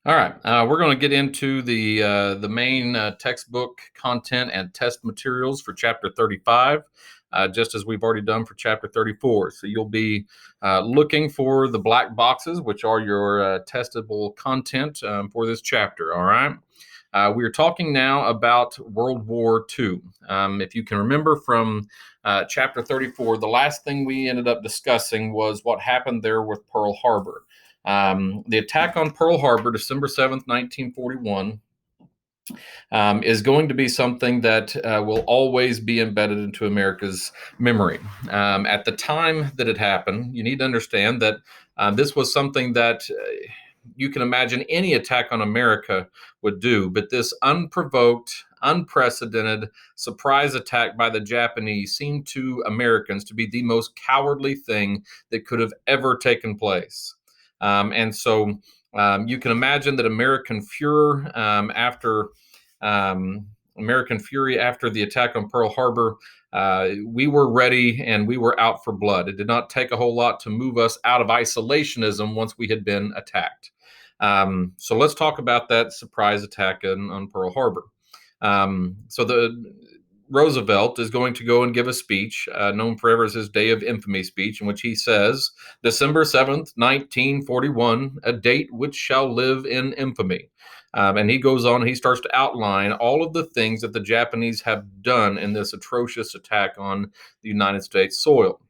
All right, we're going to get into the main textbook content and test materials for Chapter 35, just as we've already done for Chapter 34. So you'll be looking for the black boxes, which are your testable content for this chapter. All right. We are talking now about World War II. If you can remember from Chapter 34, the last thing we ended up discussing was what happened there with Pearl Harbor. The attack on Pearl Harbor, December 7th, 1941, is going to be something that will always be embedded into America's memory. At the time that it happened, you need to understand that this was something that you can imagine any attack on America would do, but this unprovoked, unprecedented surprise attack by the Japanese seemed to Americans to be the most cowardly thing that could have ever taken place. And so you can imagine that American fury after the attack on Pearl Harbor. We were ready and we were out for blood. It did not take a whole lot to move us out of isolationism once we had been attacked. So let's talk about that surprise attack on Pearl Harbor. So the Roosevelt is going to go and give a speech known forever as his Day of Infamy speech, in which he says, December 7th, 1941, a date which shall live in infamy. And he goes on and he starts to outline all of the things that the Japanese have done in this atrocious attack on the United States soil.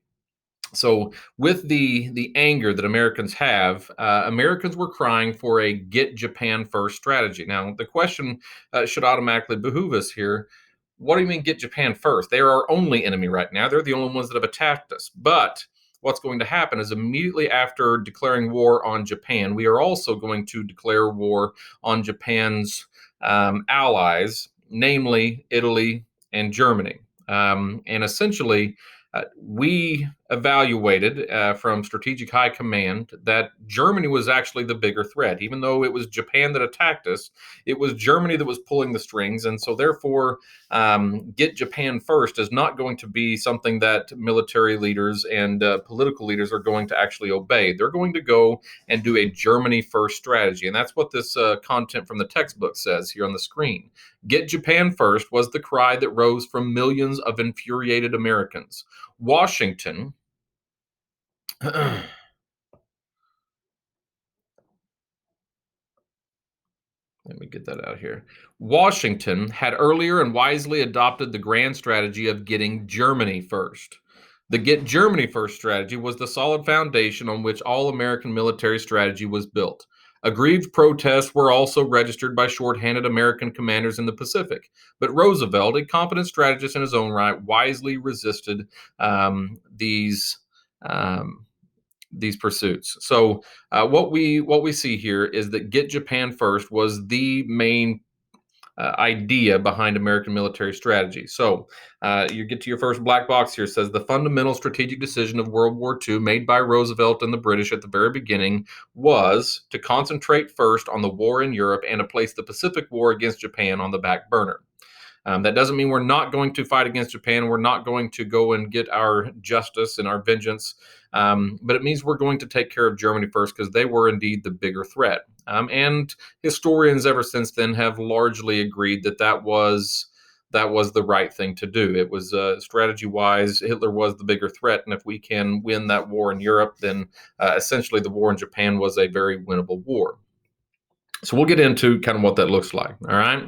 So, with the anger that Americans have, Americans were crying for a get Japan first strategy. Now, the question should automatically behoove us here. What do you mean get Japan first? They are our only enemy right now. They're the only ones that have attacked us. But what's going to happen is immediately after declaring war on Japan, we are also going to declare war on Japan's allies, namely Italy and Germany. And essentially, we evaluated from Strategic High Command that Germany was actually the bigger threat. Even though it was Japan that attacked us, it was Germany that was pulling the strings. And so, therefore, get Japan first is not going to be something that military leaders and political leaders are going to actually obey. They're going to go and do a Germany first strategy. And that's what this content from the textbook says here on the screen. Get Japan first was the cry that rose from millions of infuriated Americans. Washington, let me get that out here. Washington had earlier and wisely adopted the grand strategy of getting Germany first. The Get Germany First strategy was the solid foundation on which all American military strategy was built. Aggrieved protests were also registered by shorthanded American commanders in the Pacific, but Roosevelt, a competent strategist in his own right, wisely resisted these um, these pursuits. So what we see here is that get Japan first was the main idea behind American military strategy. So you get to your first black box here. It says the fundamental strategic decision of World War II made by Roosevelt and the British at the very beginning was to concentrate first on the war in Europe and to place the Pacific War against Japan on the back burner. That doesn't mean we're not going to fight against Japan. We're not going to go and get our justice and our vengeance. But it means we're going to take care of Germany first because they were indeed the bigger threat. And historians ever since then have largely agreed that that was the right thing to do. It was strategy-wise, Hitler was the bigger threat, and if we can win that war in Europe, then essentially the war in Japan was a very winnable war. So we'll get into kind of what that looks like. All right.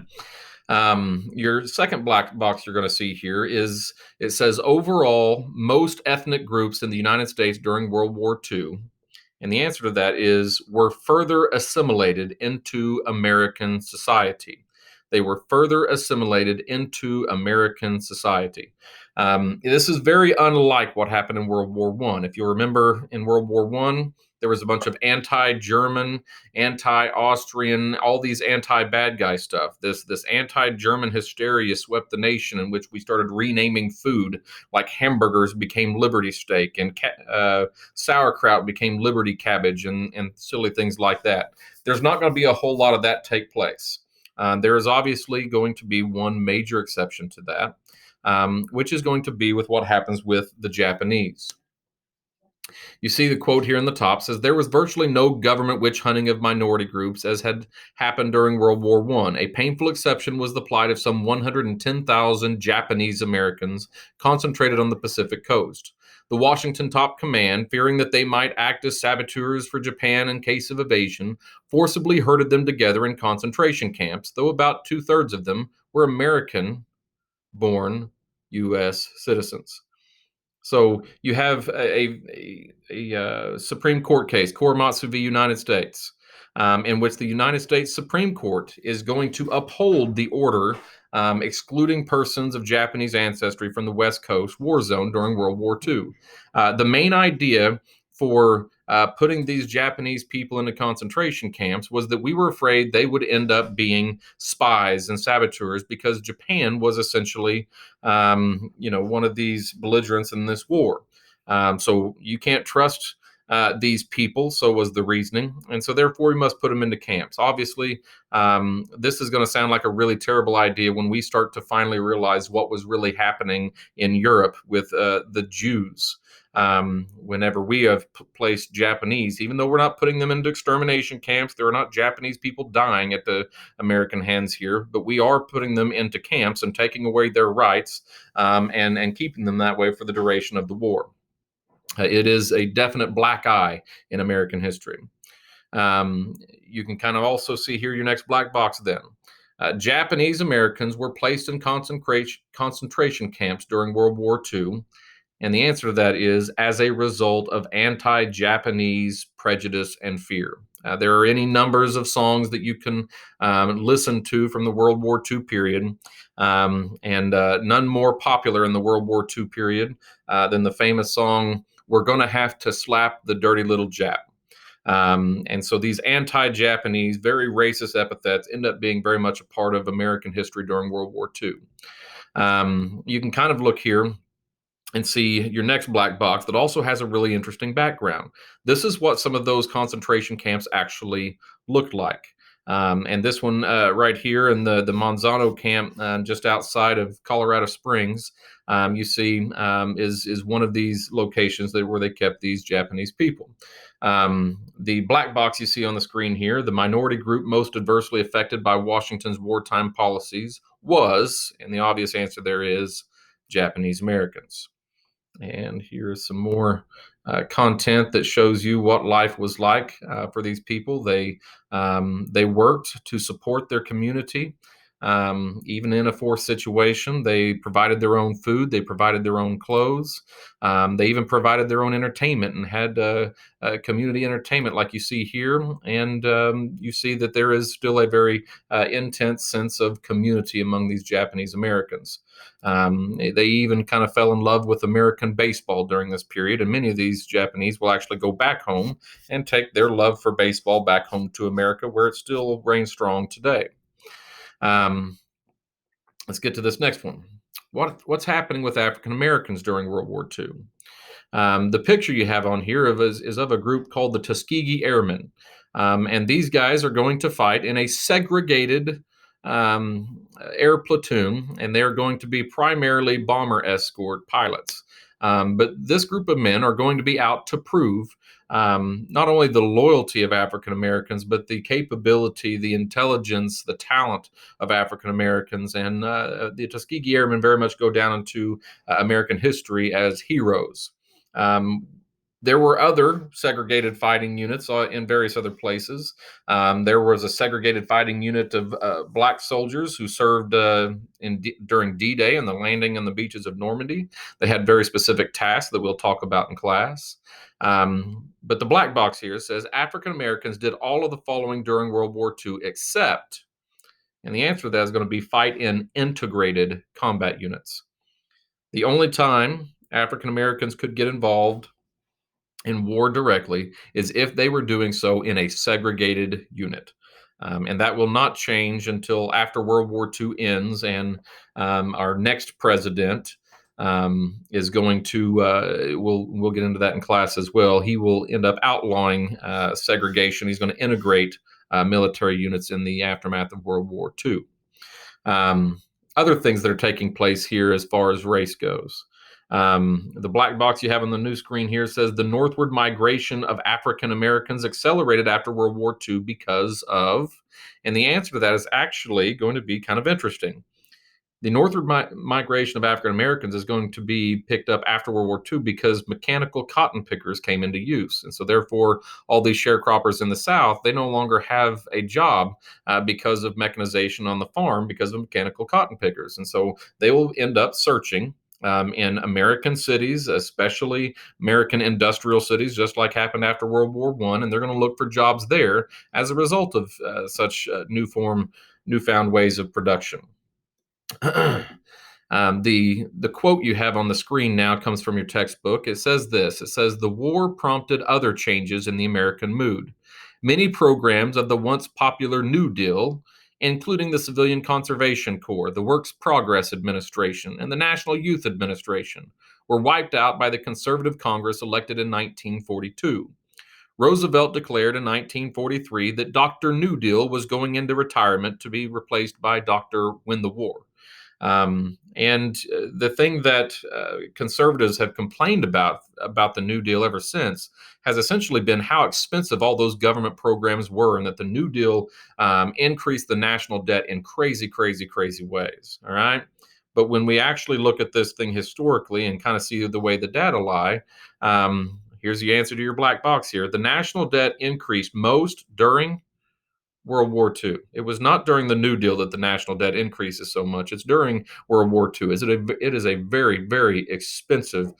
Your second black box you're going to see here is it says overall most ethnic groups in the United States during World War II. And the answer to that is were further assimilated into American society. They were further assimilated into American society. This is very unlike what happened in World War I. If you remember in World War I, there was a bunch of anti-German, anti-Austrian, all these anti-bad guy stuff. This anti-German hysteria swept the nation, in which we started renaming food, like hamburgers became Liberty Steak, and sauerkraut became Liberty Cabbage, and silly things like that. There's not going to be a whole lot of that take place. There is obviously going to be one major exception to that, which is going to be with what happens with the Japanese. You see the quote here in the top says there was virtually no government witch hunting of minority groups as had happened during World War I. A painful exception was the plight of some 110,000 Japanese Americans concentrated on the Pacific coast. The Washington top command, fearing that they might act as saboteurs for Japan in case of evasion, forcibly herded them together in concentration camps, though about two-thirds of them were American born U.S. citizens. So you have a Supreme Court case, Korematsu v. United States, in which the United States Supreme Court is going to uphold the order excluding persons of Japanese ancestry from the West Coast war zone during World War II. The main idea for putting these Japanese people into concentration camps was that we were afraid they would end up being spies and saboteurs because Japan was essentially one of these belligerents in this war. So you can't trust these people, so was the reasoning. And so therefore we must put them into camps. Obviously, this is going to sound like a really terrible idea when we start to finally realize what was really happening in Europe with the Jews. Whenever we have placed Japanese, even though we're not putting them into extermination camps, there are not Japanese people dying at the American hands here, but we are putting them into camps and taking away their rights and keeping them that way for the duration of the war. It is a definite black eye in American history. You can kind of also see here your next black box then. Japanese Americans were placed in concentration camps during World War II. And the answer to that is as a result of anti Japanese prejudice and fear. There are any numbers of songs that you can listen to from the World War II period, and none more popular in the World War II period than the famous song, "We're Gonna Have to Slap the Dirty Little Jap." And so these anti Japanese, very racist epithets end up being very much a part of American history during World War II. You can kind of look here and see your next black box that also has a really interesting background. This is what some of those concentration camps actually looked like. And this one right here in the Monsanto camp just outside of Colorado Springs, you see is one of these locations where they kept these Japanese people. The black box you see on the screen here, the minority group most adversely affected by Washington's wartime policies was, and the obvious answer there is, Japanese Americans. And here's some more content that shows you what life was like for these people. They worked to support their community, even in a forced situation. They provided their own food. They provided their own clothes. They even provided their own entertainment and had community entertainment, like you see here. And you see that there is still a very intense sense of community among these Japanese Americans. They even kind of fell in love with American baseball during this period, and many of these Japanese will actually go back home and take their love for baseball back home to America, where it still reigns strong today. Let's get to this next one. What's happening with African Americans during World War II? The picture you have on here is of a group called the Tuskegee Airmen. And these guys are going to fight in a segregated air platoon, and they're going to be primarily bomber escort pilots. But this group of men are going to be out to prove not only the loyalty of African Americans, but the capability, the intelligence, the talent of African Americans. And the Tuskegee Airmen very much go down into American history as heroes. There were other segregated fighting units in various other places. There was a segregated fighting unit of black soldiers who served during D-Day and the landing on the beaches of Normandy. They had very specific tasks that we'll talk about in class. But the black box here says African Americans did all of the following during World War II except, and the answer to that is going to be fight in integrated combat units. The only time African Americans could get involved in war directly is if they were doing so in a segregated unit. And that will not change until after World War II ends, and our next president is going to, we'll get into that in class as well. He will end up outlawing segregation. He's going to integrate military units in the aftermath of World War II. Other things that are taking place here as far as race goes. The black box you have on the new screen here says the northward migration of African Americans accelerated after World War II because of, and the answer to that is actually going to be kind of interesting. The northward migration of African Americans is going to be picked up after World War II because mechanical cotton pickers came into use. And so, therefore, all these sharecroppers in the South, they no longer have a job because of mechanization on the farm because of mechanical cotton pickers. And so, they will end up searching in American cities, especially American industrial cities, just like happened after World War I, and they're going to look for jobs there as a result of such newfound ways of production. The quote you have on the screen now comes from your textbook. It says this. It says the war prompted other changes in the American mood. Many programs of the once popular New Deal, including the Civilian Conservation Corps, the Works Progress Administration, and the National Youth Administration, were wiped out by the conservative Congress elected in 1942. Roosevelt declared in 1943 that Dr. New Deal was going into retirement to be replaced by Dr. Win the War. And the thing that conservatives have complained about the New Deal ever since has essentially been how expensive all those government programs were, and that the New Deal increased the national debt in crazy, crazy, crazy ways. All right. But when we actually look at this thing historically and kind of see the way the data lie, here's the answer to your black box here. The national debt increased most during World War II. It was not during the New Deal that the national debt increases so much. It's during World War II. It is a very, very expensive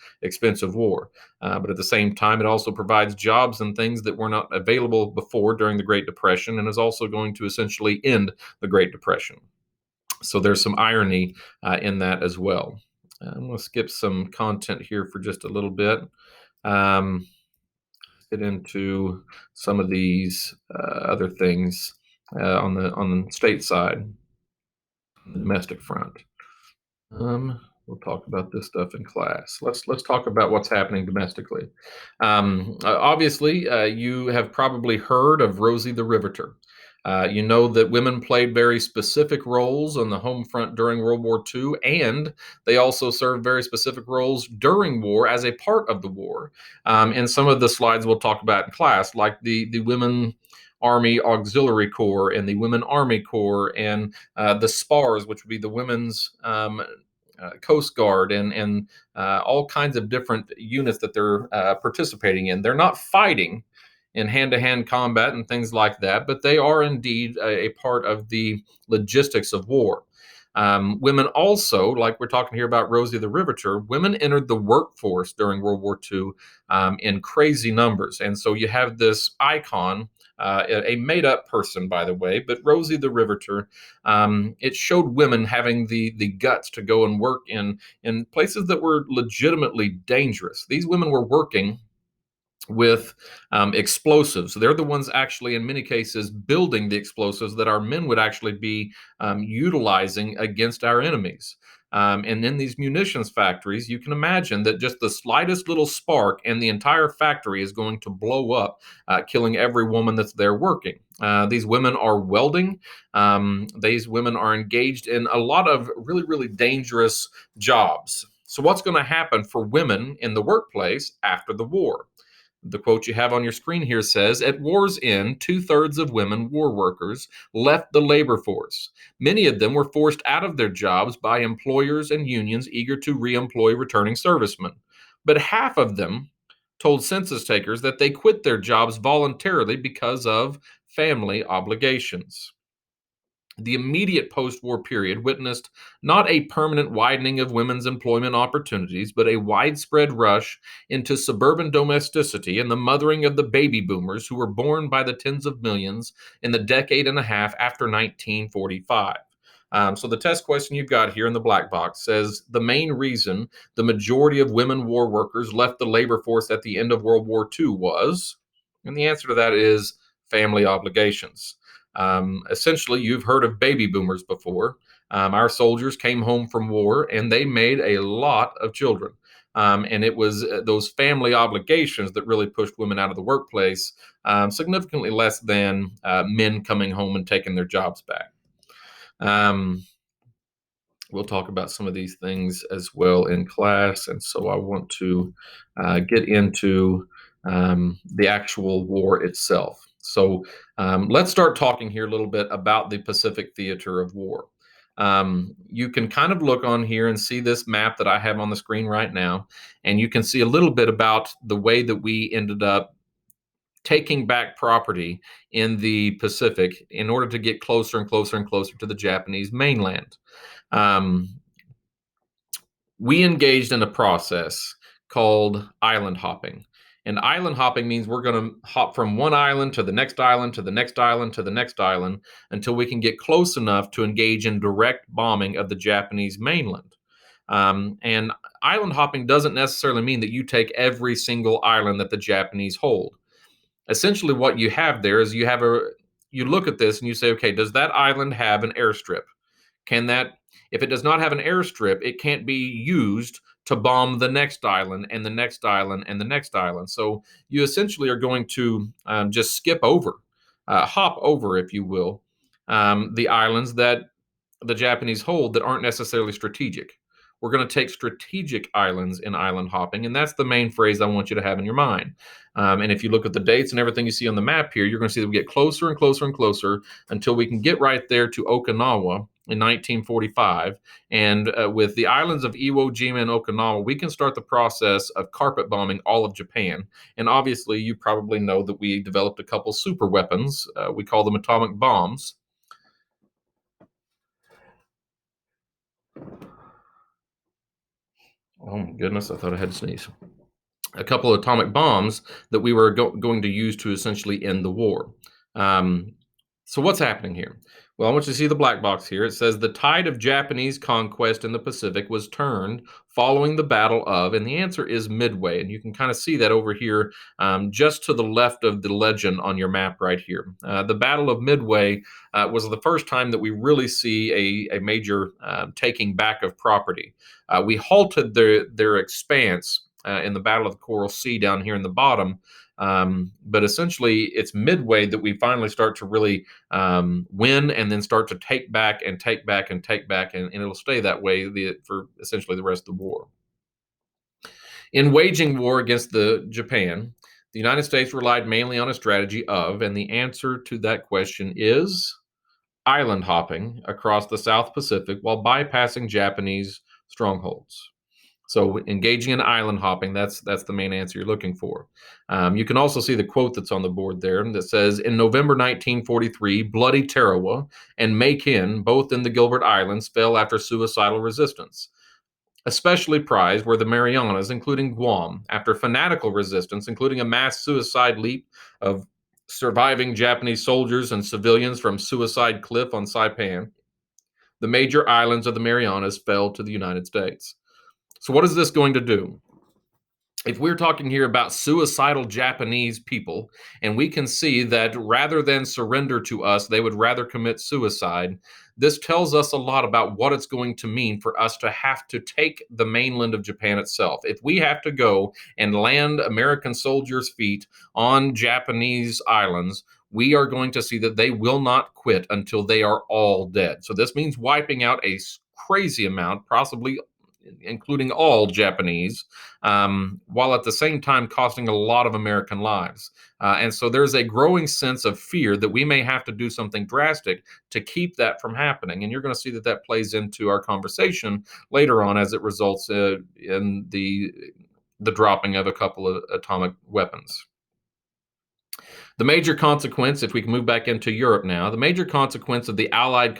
war. But at the same time, it also provides jobs and things that were not available before during the Great Depression, and is also going to essentially end the Great Depression. So there's some irony in that as well. I'm going to skip some content here for just a little bit. Get into some of these other things on the state side, the domestic front. We'll talk about this stuff in class. Let's talk about what's happening domestically. Obviously, you have probably heard of Rosie the Riveter. You know that women played very specific roles on the home front during World War II, and they also served very specific roles during war as a part of the war. And some of the slides we'll talk about in class, like the Women Army Auxiliary Corps and the Women Army Corps, and the SPARS, which would be the Women's Coast Guard, and all kinds of different units that they're participating in. They're not fighting in hand-to-hand combat and things like that, but they are indeed a part of the logistics of war. Women also, like we're talking here about Rosie the Riveter, women entered the workforce during World War II in crazy numbers. And so you have this icon, a made-up person, by the way, but Rosie the Riveter. It showed women having the guts to go and work in places that were legitimately dangerous. These women were working with explosives. They're the ones actually, in many cases, building the explosives that our men would actually be utilizing against our enemies. And in these munitions factories, you can imagine that just the slightest little spark and the entire factory is going to blow up, killing every woman that's there working. These women are welding. These women are engaged in a lot of really, really dangerous jobs. So what's going to happen for women in the workplace after the war? The quote you have on your screen here says, at war's end, 2/3 of women war workers left the labor force. Many of them were forced out of their jobs by employers and unions eager to reemploy returning servicemen. But half of them told census takers that they quit their jobs voluntarily because of family obligations. The immediate post war period witnessed not a permanent widening of women's employment opportunities, but a widespread rush into suburban domesticity and the mothering of the baby boomers who were born by the tens of millions in the decade and a half after 1945. So the test question you've got here in the black box says the main reason the majority of women war workers left the labor force at the end of World War II was, and the answer to that is family obligations. Essentially, you've heard of baby boomers before. Our soldiers came home from war and they made a lot of children. And it was those family obligations that really pushed women out of the workplace, significantly less than men coming home and taking their jobs back. We'll talk about some of these things as well in class. And so I want to get into the actual war itself. So let's start talking here a little bit about the Pacific theater of war. You can kind of look on here and see this map that I have on the screen right now, and you can see a little bit about the way that we ended up taking back property in the Pacific in order to get closer and closer and closer to the Japanese mainland. Um, we engaged in a process called island hopping. And island hopping means we're going to hop from one island to the next island to the next island to the next island until we can get close enough to engage in direct bombing of the Japanese mainland. And island hopping doesn't necessarily mean that you take every single island that the Japanese hold. Essentially, what you have there is you look at this and you say, okay, does that island have an airstrip? Can that, if it does not have an airstrip, it can't be used to bomb the next island and the next island and the next island. So you essentially are going to just skip over, hop over, if you will, the islands that the Japanese hold that aren't necessarily strategic. We're going to take strategic islands in island hopping, and that's the main phrase I want you to have in your mind. And if you look at the dates and everything you see on the map here, you're going to see that we get closer and closer and closer until we can get right there to Okinawa in 1945. And with the islands of Iwo Jima and Okinawa, we can start the process of carpet bombing all of Japan. And obviously, you probably know that we developed a couple super weapons. We call them atomic bombs. Oh my goodness, I thought I had to sneeze. A couple of atomic bombs that we were going to use to essentially end the war. Um, so, what's happening here? Well, I want you to see the black box here. It says the tide of Japanese conquest in the Pacific was turned following the Battle of, and the answer is Midway. And you can kind of see that over here, just to the left of the legend on your map right here. The Battle of Midway was the first time that we really see a major taking back of property. We halted their expanse in the Battle of the Coral Sea down here in the bottom. But essentially, it's Midway that we finally start to really win and then start to take back and take back and take back, and it'll stay that way for essentially the rest of the war. In waging war against Japan, the United States relied mainly on a strategy of, and the answer to that question is island hopping across the South Pacific while bypassing Japanese strongholds. So engaging in island hopping, that's the main answer you're looking for. You can also see the quote that's on the board there that says, in November 1943, Bloody Tarawa and Makin, both in the Gilbert Islands, fell after suicidal resistance. Especially prized were the Marianas, including Guam, after fanatical resistance, including a mass suicide leap of surviving Japanese soldiers and civilians from Suicide Cliff on Saipan. The major islands of the Marianas fell to the United States. So, what is this going to do? If we're talking here about suicidal Japanese people, and we can see that rather than surrender to us, they would rather commit suicide, this tells us a lot about what it's going to mean for us to have to take the mainland of Japan itself. If we have to go and land American soldiers' feet on Japanese islands, we are going to see that they will not quit until they are all dead. So this means wiping out a crazy amount, possibly including all Japanese, while at the same time costing a lot of American lives. And so there's a growing sense of fear that we may have to do something drastic to keep that from happening. And you're going to see that that plays into our conversation later on as it results in the dropping of a couple of atomic weapons. The major consequence, if we can move back into Europe now, the major consequence of the Allied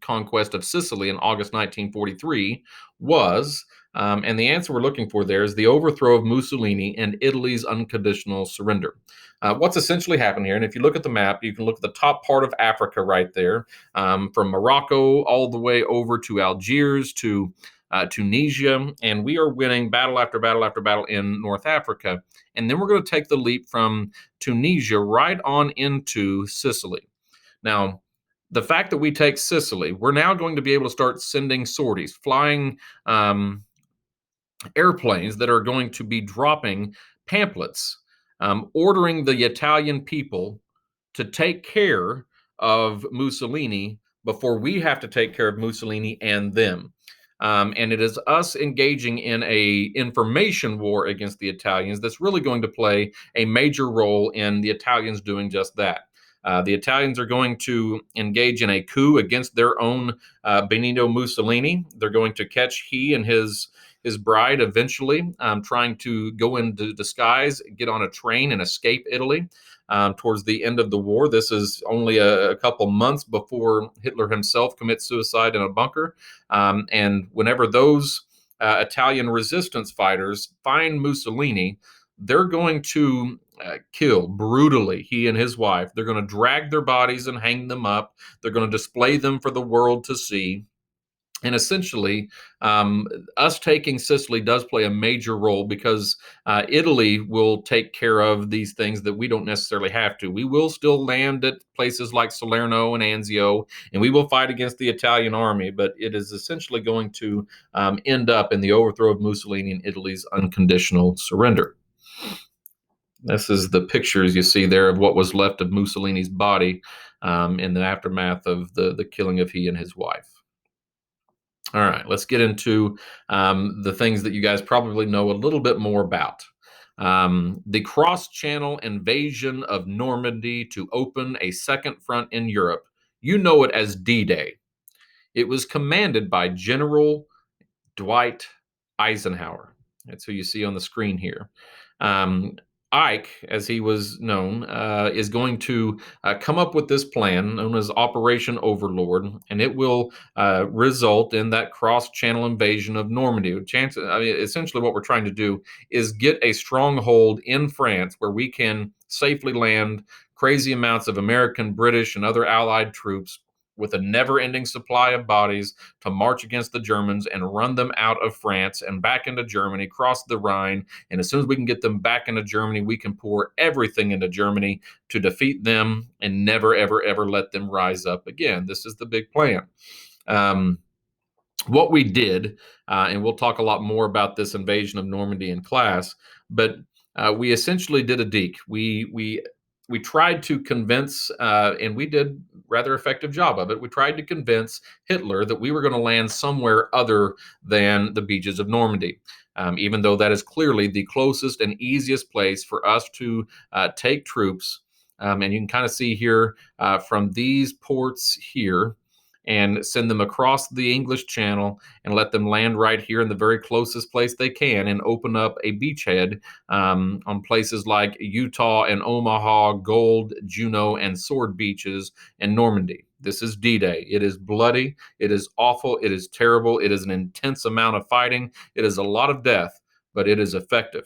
conquest of Sicily in August 1943 was, and the answer we're looking for there is the overthrow of Mussolini and Italy's unconditional surrender. What's essentially happened here, and if you look at the map, you can look at the top part of Africa right there, from Morocco all the way over to Algiers to Tunisia, and we are winning battle after battle after battle in North Africa. And then we're going to take the leap from Tunisia right on into Sicily. Now, the fact that we take Sicily, we're now going to be able to start sending sorties, flying airplanes that are going to be dropping pamphlets, ordering the Italian people to take care of Mussolini before we have to take care of Mussolini and them. And it is us engaging in a information war against the Italians that's really going to play a major role in the Italians doing just that. The Italians are going to engage in a coup against their own Benito Mussolini. They're going to catch he and his bride eventually trying to go into disguise, get on a train, and escape Italy. Towards the end of the war. This is only a couple months before Hitler himself commits suicide in a bunker. And whenever those Italian resistance fighters find Mussolini, they're going to kill brutally he and his wife. They're going to drag their bodies and hang them up. They're going to display them for the world to see. And essentially, um, us taking Sicily does play a major role because Italy will take care of these things that we don't necessarily have to. We will still land at places like Salerno and Anzio, and we will fight against the Italian army, but it is essentially going to end up in the overthrow of Mussolini and Italy's unconditional surrender. This is the pictures you see there of what was left of Mussolini's body in the aftermath of the killing of he and his wife. All right, let's get into the things that you guys probably know a little bit more about. The cross channel invasion of Normandy to open a second front in Europe. You know it as D Day. It was commanded by General Dwight Eisenhower. That's who you see on the screen here. Um, Ike, as he was known, is going to come up with this plan known as Operation Overlord, and it will result in that cross-channel invasion of Normandy. Essentially, what we're trying to do is get a stronghold in France where we can safely land crazy amounts of American, British, and other Allied troops with a never-ending supply of bodies to march against the Germans and run them out of France and back into Germany, cross the Rhine. And as soon as we can get them back into Germany, we can pour everything into Germany to defeat them and never, ever, ever let them rise up again. This is the big plan. What we did, and we'll talk a lot more about this invasion of Normandy in class, but we essentially did a deke. We tried to convince, and we did rather effective job of it. We tried to convince Hitler that we were going to land somewhere other than the beaches of Normandy, even though that is clearly the closest and easiest place for us to take troops. And you can kind of see here from these ports here, and send them across the English Channel and let them land right here in the very closest place they can and open up a beachhead on places like Utah and Omaha, Gold, Juno, and Sword beaches in Normandy. This is D-Day. It is bloody. It is awful. It is terrible. It is an intense amount of fighting. It is a lot of death, but it is effective.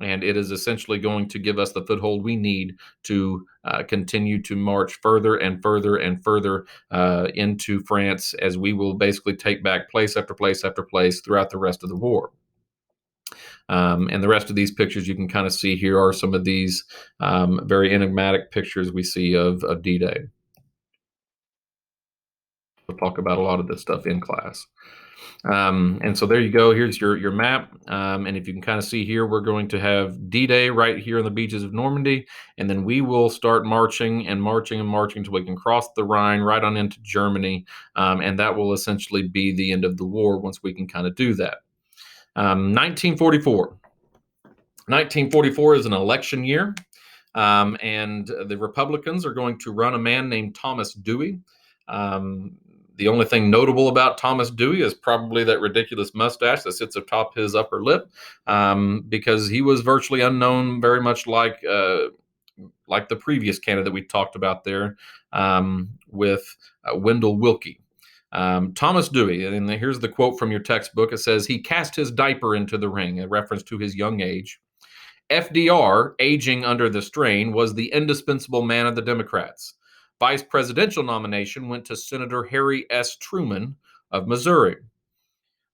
And it is essentially going to give us the foothold we need to continue to march further and further and further into France, as we will basically take back place after place after place throughout the rest of the war. And the rest of these pictures you can kind of see here are some of these very enigmatic pictures we see of D-Day. We'll talk about a lot of this stuff in class. And so there you go. Here's your map. And if you can kind of see here, we're going to have D-Day right here on the beaches of Normandy. And then we will start marching and marching and marching until we can cross the Rhine right on into Germany. And that will essentially be the end of the war once we can kind of do that. 1944. 1944 is an election year. And the Republicans are going to run a man named Thomas Dewey. The only thing notable about Thomas Dewey is probably that ridiculous mustache that sits atop his upper lip, because he was virtually unknown, very much like the previous candidate we talked about there with Wendell Willkie. Thomas Dewey, and here's the quote from your textbook. It says, "He cast his diaper into the ring," a reference to his young age. FDR, aging under the strain, was the indispensable man of the Democrats. Vice presidential nomination went to Senator Harry S. Truman of Missouri.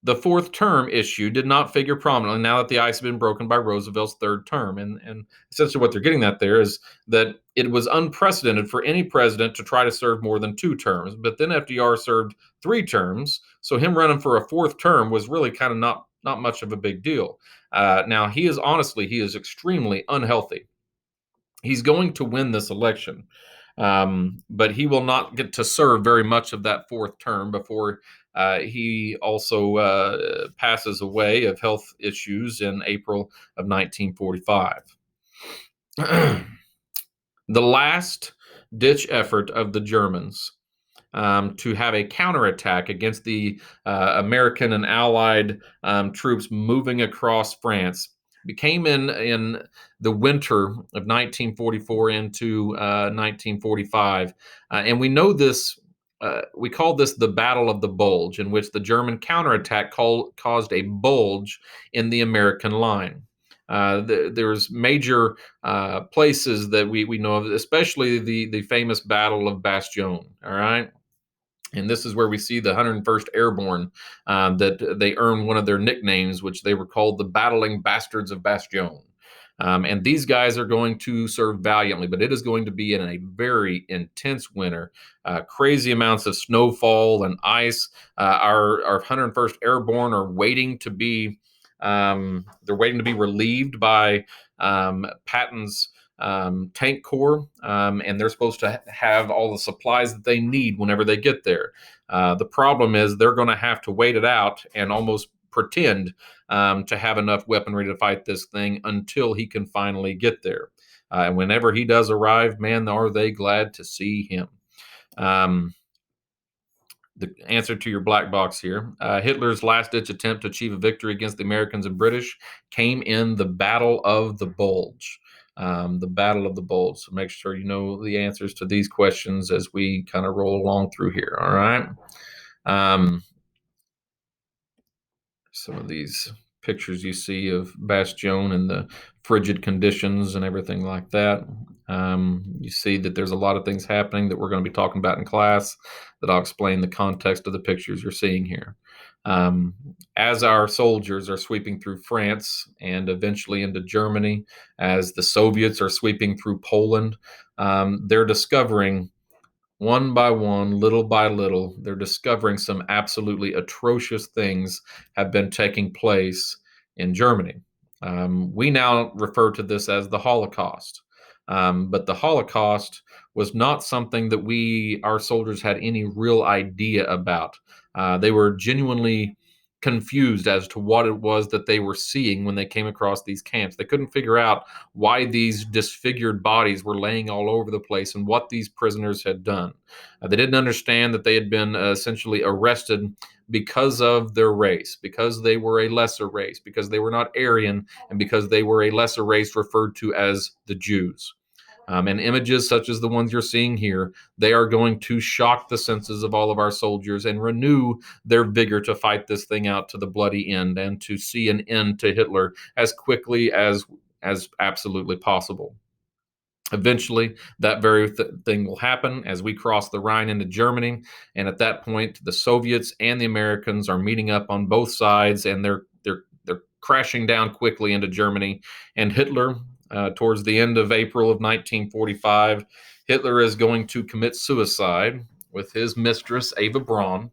The fourth term issue did not figure prominently now that the ice had been broken by Roosevelt's third term. And essentially what they're getting at there is that it was unprecedented for any president to try to serve more than 2 terms. But then FDR served 3 terms. So him running for a 4th term was really kind of not much of a big deal. Now, he is extremely unhealthy. He's going to win this election. But he will not get to serve very much of that fourth term before he also passes away of health issues in April of 1945. The last ditch effort of the Germans to have a counterattack against the American and Allied troops moving across France became in the winter of 1944 into 1945, and we know this. We call this the Battle of the Bulge, in which the German counterattack caused a bulge in the American line. There's major places that we know of, especially the famous Battle of Bastion. All right. And this is where we see the 101st Airborne, that they earned one of their nicknames, which they were called the Battling Bastards of Bastion. And these guys are going to serve valiantly, but it is going to be in a very intense winter. Crazy amounts of snowfall and ice. Our 101st Airborne are waiting to be they're waiting to be relieved by Patton's tank corps, and they're supposed to have all the supplies that they need whenever they get there. The problem is they're going to have to wait it out and almost pretend to have enough weaponry to fight this thing until he can finally get there. And whenever he does arrive, man, are they glad to see him. The answer to your black box here. Hitler's last-ditch attempt to achieve a victory against the Americans and British came in the Battle of the Bulge. The Battle of the Bulge. So make sure you know the answers to these questions as we kind of roll along through here. All right. Some of these pictures you see of Bastion and the frigid conditions and everything like that. You see that there's a lot of things happening that we're going to be talking about in class that I'll explain the context of the pictures you're seeing here. As our soldiers are sweeping through France and eventually into Germany, as the Soviets are sweeping through Poland, they're discovering one by one, little by little, they're discovering some absolutely atrocious things have been taking place in Germany. We now refer to this as the Holocaust. But the Holocaust was not something that our soldiers had any real idea about. They were genuinely confused as to what it was that they were seeing when they came across these camps. They couldn't figure out why these disfigured bodies were laying all over the place and what these prisoners had done. They didn't understand that they had been essentially arrested because of their race, because they were a lesser race, because they were not Aryan, and because they were a lesser race referred to as the Jews. And images such as the ones you're seeing here, they are going to shock the senses of all of our soldiers and renew their vigor to fight this thing out to the bloody end and to see an end to Hitler as quickly as absolutely possible. Eventually, that very thing will happen as we cross the Rhine into Germany, and at that point, the Soviets and the Americans are meeting up on both sides, and they're crashing down quickly into Germany. And Hitler, towards the end of April of 1945, Hitler is going to commit suicide with his mistress, Eva Braun,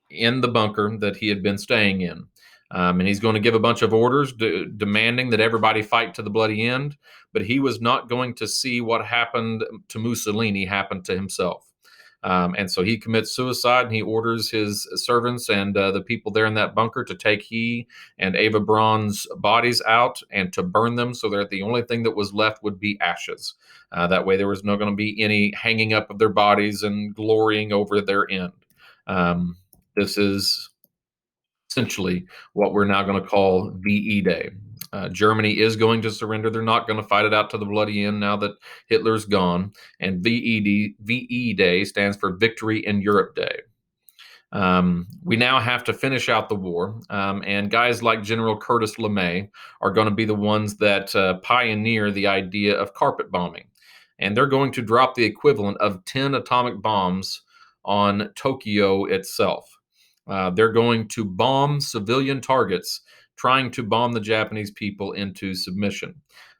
in the bunker that he had been staying in. And he's going to give a bunch of orders demanding that everybody fight to the bloody end. But he was not going to see what happened to Mussolini happen to himself. And so he commits suicide, and he orders his servants and the people there in that bunker to take he and Eva Braun's bodies out and to burn them so that the only thing that was left would be ashes. That way there was not going to be any hanging up of their bodies and glorying over their end. This is essentially what we're now going to call VE Day. Germany is going to surrender. They're not going to fight it out to the bloody end now that Hitler's gone. And VE Day stands for Victory in Europe Day. We now have to finish out the war, and guys like General Curtis LeMay are going to be the ones that pioneer the idea of carpet bombing. And they're going to drop the equivalent of 10 atomic bombs on Tokyo itself. They're going to bomb civilian targets, trying to bomb the Japanese people into submission.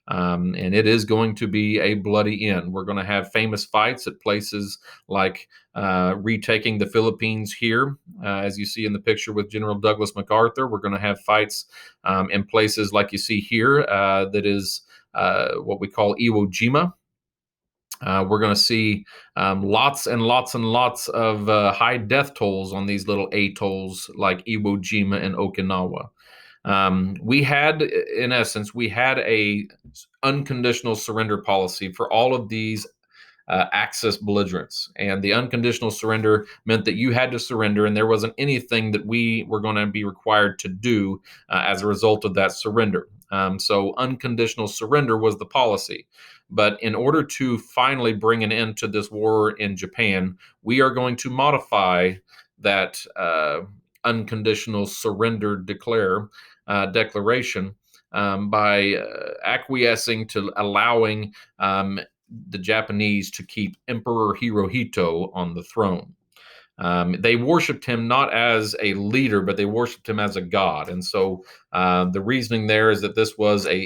And it is going to be a bloody end. We're going to have famous fights at places like retaking the Philippines here, as you see in the picture with General Douglas MacArthur. We're going to have fights in places like you see here, that is what we call Iwo Jima. We're going to see lots and lots and lots of high death tolls on these little atolls like Iwo Jima and Okinawa. In essence, we had a unconditional surrender policy for all of these Axis belligerents. And the unconditional surrender meant that you had to surrender, and there wasn't anything that we were going to be required to do as a result of that surrender. So, unconditional surrender was the policy. But in order to finally bring an end to this war in Japan, we are going to modify that unconditional surrender declaration by acquiescing to allowing the Japanese to keep Emperor Hirohito on the throne. They worshipped him not as a leader, but they worshipped him as a god. And so the reasoning there is that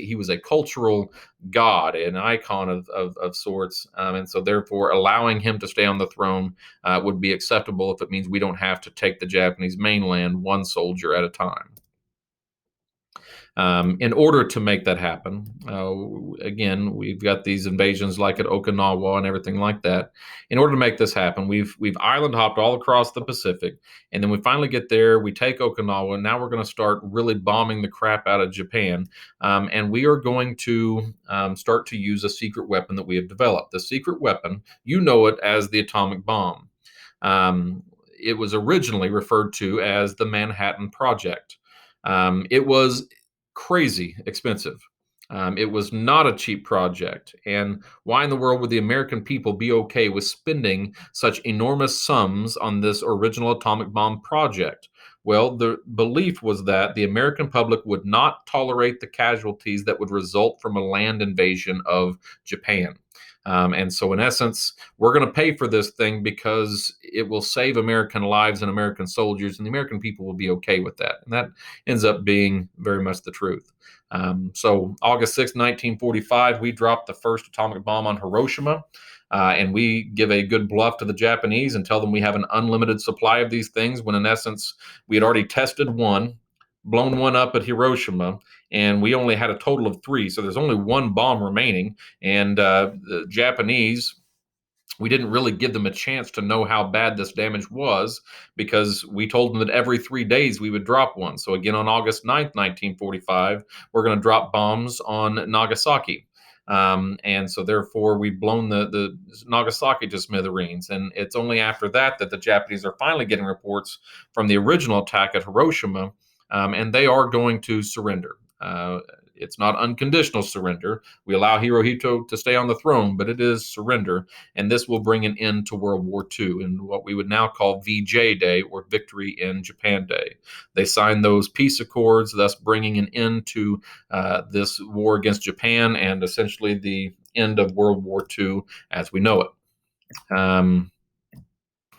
he was a cultural god, an icon of sorts. And so therefore allowing him to stay on the throne would be acceptable if it means we don't have to take the Japanese mainland one soldier at a time. In order to make that happen, again, we've got these invasions like at Okinawa and everything like that. In order to make this happen, we've island hopped all across the Pacific, and then we finally get there. We take Okinawa, and now we're going to start really bombing the crap out of Japan, and we are going to start to use a secret weapon that we have developed. The secret weapon, you know it as the atomic bomb. It was originally referred to as the Manhattan Project. It was crazy expensive. It was not a cheap project. And why in the world would the American people be okay with spending such enormous sums on this original atomic bomb project? Well, the belief was that the American public would not tolerate the casualties that would result from a land invasion of Japan. And so, in essence, we're going to pay for this thing because it will save American lives and American soldiers, and the American people will be okay with that. And that ends up being very much the truth. So, August 6th, 1945, we dropped the first atomic bomb on Hiroshima. And we give a good bluff to the Japanese and tell them we have an unlimited supply of these things, when in essence, we had already tested one, blown one up at Hiroshima, and we only had a total of three. So there's only one bomb remaining. And the Japanese, we didn't really give them a chance to know how bad this damage was, because we told them that every 3 days we would drop one. So again, on August 9th, 1945, we're going to drop bombs on Nagasaki. And so therefore we've blown the Nagasaki to smithereens. And it's only after that that the Japanese are finally getting reports from the original attack at Hiroshima, and they are going to surrender. It's not unconditional surrender. We allow Hirohito to stay on the throne, but it is surrender. And this will bring an end to World War II in what we would now call VJ Day, or Victory in Japan Day. They signed those peace accords, thus bringing an end to this war against Japan and essentially the end of World War II as we know it.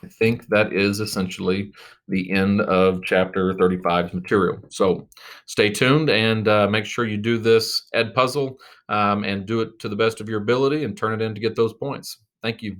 I think that is essentially the end of chapter 35's material. So stay tuned and make sure you do this Ed puzzle and do it to the best of your ability and turn it in to get those points. Thank you.